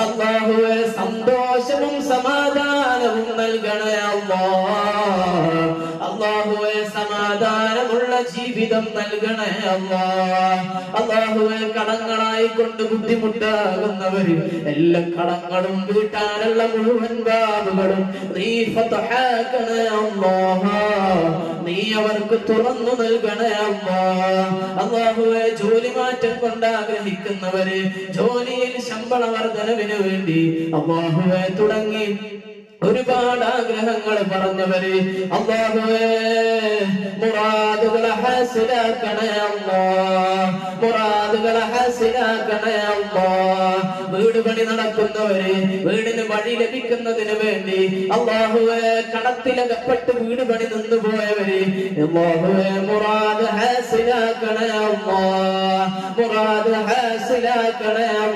അല്ലാഹുവേ സന്തോഷവും സമാധാനവും നൽകണേ അല്ലാഹ്. അല്ലാഹുവേ സമാധാനമുള്ള ജീവിതം നൽകണേ അല്ലാഹ്. അല്ലാഹുവേ കടങ്ങളായി കൊണ്ട് ബുദ്ധിമുട്ടാകുന്നവര് എല്ലാ കടങ്ങളും വീട്ടാനുള്ള മുഴുവൻ ബാബുകളും നീ ഫതഹാക്കണേ അല്ലാഹ്. നീ അവർക്ക് തുറന്നു നൽകണേ അല്ലാഹ്. അല്ലാഹുവേ ജോലി മാറ്റം കൊണ്ട് ആഗ്രഹിക്കുന്നവര്, ജോലിയിൽ ശമ്പള വർധനവിന് വേണ്ടി അല്ലാഹുവേ തുടങ്ങി ഒരുപാട് ആഗ്രഹങ്ങൾ പറഞ്ഞവര്, അല്ലാഹുവേ മുറാദുകളെ ഹാസിലാക്കണേ അല്ലാഹ്. മുറാദുകളെ ഹാസിലാക്കണേ അല്ലാഹ്. വീട് പണി നടക്കുന്നവര്, വീടിന് വഴി ലഭിക്കുന്നതിന് വേണ്ടി അല്ലാഹുവേ കടത്തിലകപ്പെട്ട് വീട് പണി നിന്ന് പോയവര്, അല്ലാഹുവേ മുറാദ് ഹാസിലാക്കണേ അല്ലാഹ്. മുറാദ് ഹാസിലാക്കണേ അല്ലാഹ്.